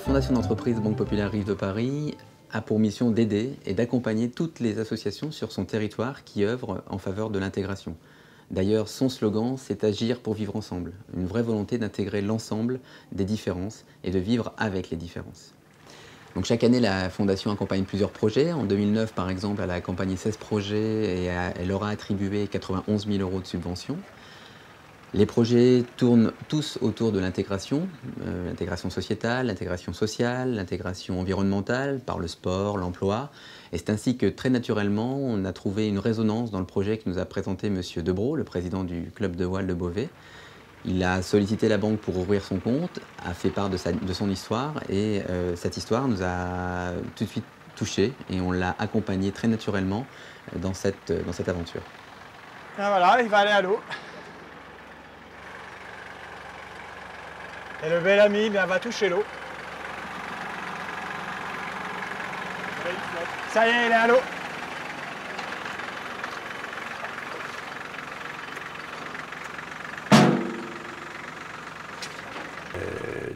Fondation d'entreprise Banque Populaire Rive de Paris a pour mission d'aider et d'accompagner toutes les associations sur son territoire qui œuvrent en faveur de l'intégration. D'ailleurs, son slogan, c'est « Agir pour vivre ensemble », une vraie volonté d'intégrer l'ensemble des différences et de vivre avec les différences. Donc chaque année, la Fondation accompagne plusieurs projets. En 2009, par exemple, elle a accompagné 16 projets et elle leur a attribué 91 000 € de subventions. Les projets tournent tous autour de l'intégration, l'intégration sociétale, l'intégration sociale, l'intégration environnementale, par le sport, l'emploi. Et c'est ainsi que très naturellement, on a trouvé une résonance dans le projet que nous a présenté M. Debro, le président du club de voile de Beauvais. Il a sollicité la banque pour ouvrir son compte, a fait part de son histoire et cette histoire nous a tout de suite touchés et on l'a accompagné très naturellement dans cette aventure. Et voilà, il va aller à l'eau. Et le bel ami va toucher l'eau. Ça y est, il est à l'eau.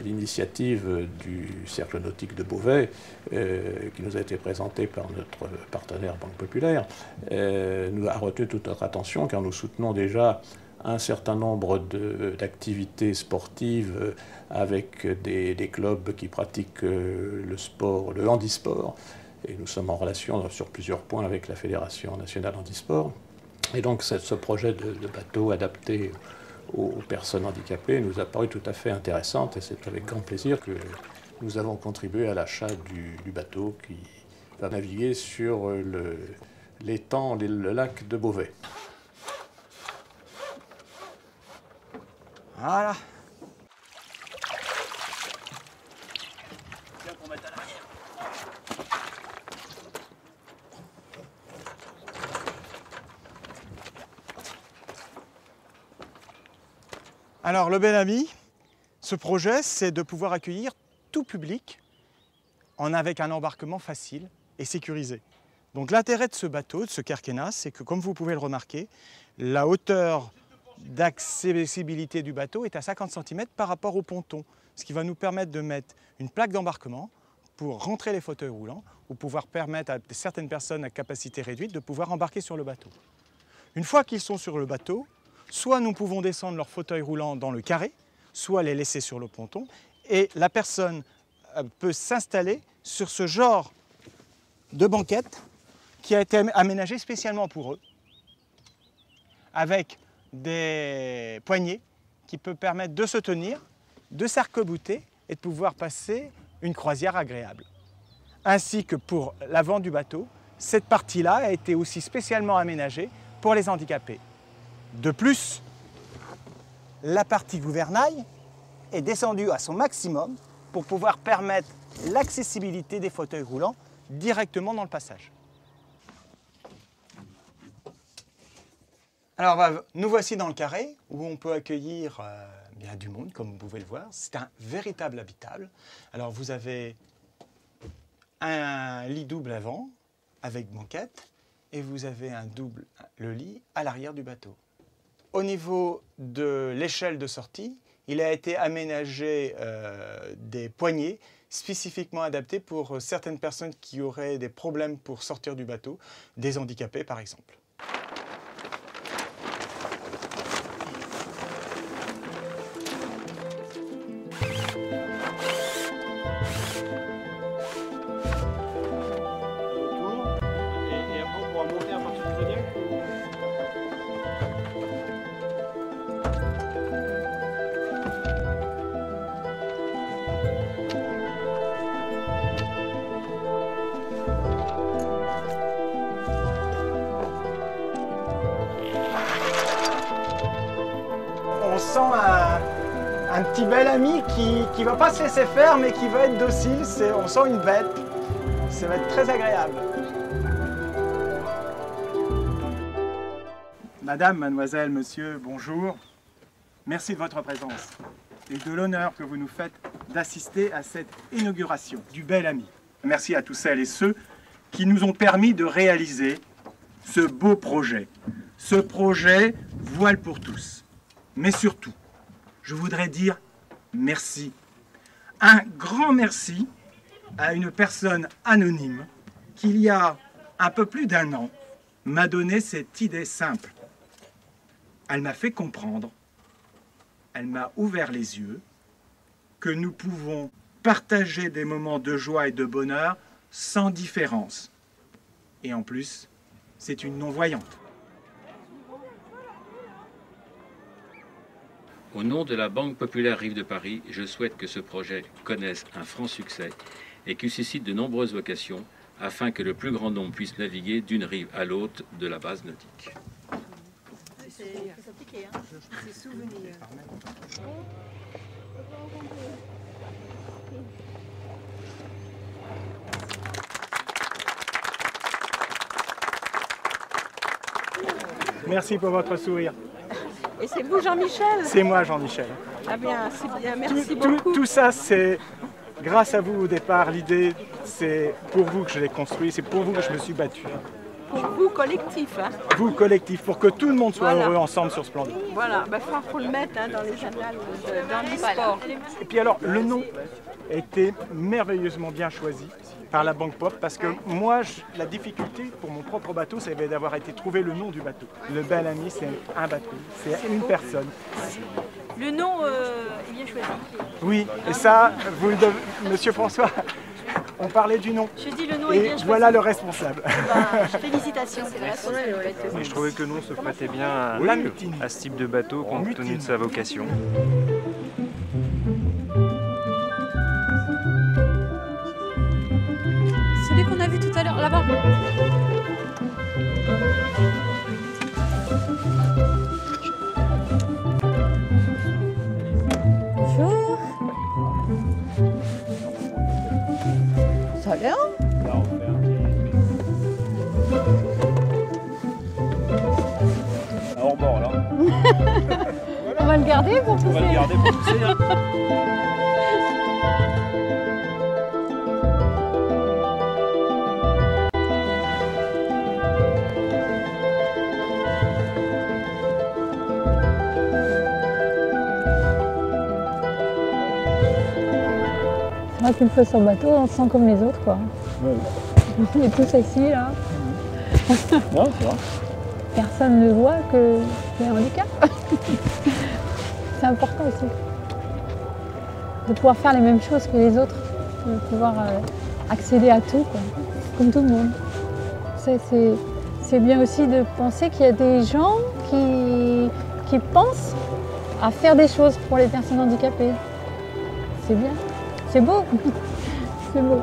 L'initiative du Cercle nautique de Beauvais, qui nous a été présentée par notre partenaire Banque Populaire, nous a retenu toute notre attention car nous soutenons déjà un certain nombre d'activités sportives avec des clubs qui pratiquent le sport, le handisport. Et nous sommes en relation sur plusieurs points avec la Fédération nationale handisport. Et donc ce projet de bateau adapté aux personnes handicapées nous a paru tout à fait intéressante et c'est avec grand plaisir que nous avons contribué à l'achat du bateau qui va naviguer sur l'étang, le lac de Beauvais. Voilà. Tiens, pour mettre à l'arrière. Alors, le bel ami, ce projet, c'est de pouvoir accueillir tout public avec un embarquement facile et sécurisé. Donc, l'intérêt de ce bateau, de ce querquenat, c'est que, comme vous pouvez le remarquer, la hauteur d'accessibilité du bateau est à 50 cm par rapport au ponton, ce qui va nous permettre de mettre une plaque d'embarquement pour rentrer les fauteuils roulants ou pouvoir permettre à certaines personnes à capacité réduite de pouvoir embarquer sur le bateau. Une fois qu'ils sont sur le bateau, soit nous pouvons descendre leur fauteuil roulant dans le carré, soit les laisser sur le ponton, et la personne peut s'installer sur ce genre de banquette qui a été aménagée spécialement pour eux, avec des poignées qui peuvent permettre de se tenir, de s'arc-bouter et de pouvoir passer une croisière agréable. Ainsi que pour l'avant du bateau, cette partie-là a été aussi spécialement aménagée pour les handicapés. De plus, la partie gouvernail est descendue à son maximum pour pouvoir permettre l'accessibilité des fauteuils roulants directement dans le passage. Alors, nous voici dans le carré où on peut accueillir bien du monde, comme vous pouvez le voir. C'est un véritable habitable. Alors, vous avez un lit double avant avec banquette et vous avez le lit à l'arrière du bateau. Au niveau de l'échelle de sortie, il a été aménagé des poignées spécifiquement adaptées pour certaines personnes qui auraient des problèmes pour sortir du bateau, des handicapés par exemple. On sent un petit bel ami qui ne va pas se laisser faire, mais qui va être docile. On sent une bête. Ça va être très agréable. Madame, mademoiselle, monsieur, bonjour. Merci de votre présence et de l'honneur que vous nous faites d'assister à cette inauguration du bel ami. Merci à tous celles et ceux qui nous ont permis de réaliser ce beau projet. Ce projet Voile pour tous. Mais surtout, je voudrais dire merci Un grand merci à une personne anonyme qui, il y a un peu plus d'1 an, m'a donné cette idée simple. Elle m'a fait comprendre, elle m'a ouvert les yeux, que nous pouvons partager des moments de joie et de bonheur sans différence. Et en plus, c'est une non-voyante. Au nom de la Banque Populaire Rive de Paris, je souhaite que ce projet connaisse un franc succès et qu'il suscite de nombreuses vocations afin que le plus grand nombre puisse naviguer d'une rive à l'autre de la base nautique. C'est souvenir. Merci pour votre sourire. Et c'est vous, Jean-Michel? C'est moi, Jean-Michel. Ah bien, c'est bien, merci beaucoup. Tout ça, c'est grâce à vous au départ. L'idée, c'est pour vous que je l'ai construit, c'est pour vous que je me suis battu. Pour vous, collectif. Hein. Vous, collectif, pour que tout le monde soit heureux ensemble sur Splendide. Voilà, il faut le mettre dans les annales, dans l'e-sport. Et puis alors, le nom a été merveilleusement bien choisi par la Banque Pop, parce que moi, la difficulté pour mon propre bateau, ça avait d'avoir été trouver le nom du bateau. Le Bel Ami, c'est un bateau, c'est une personne. Le nom est bien choisi. Oui, et ça, vous le devez, Monsieur François, on parlait du nom. Je dis le nom est bien Et choisi. voilà le responsable. Félicitations. Mais je trouvais que le nom se prêtait bien La à mutine. ce type de bateau compte tenu de sa vocation. Celui qu'on a vu tout à l'heure, là-bas. Bonjour. Ça a l'air. Hors bord là. On va le garder pour pousser. On va le garder pour pousser. Hein. C'est vrai qu'une fois sur le bateau, on se sent comme les autres, quoi. Ouais. On est tous assis, là. Ouais, c'est vrai. Personne ne voit que c'est un handicap. C'est important aussi. De pouvoir faire les mêmes choses que les autres. De pouvoir accéder à tout, quoi. Comme tout le monde. C'est bien aussi de penser qu'il y a des gens qui pensent à faire des choses pour les personnes handicapées. C'est bien. C'est beau. C'est beau.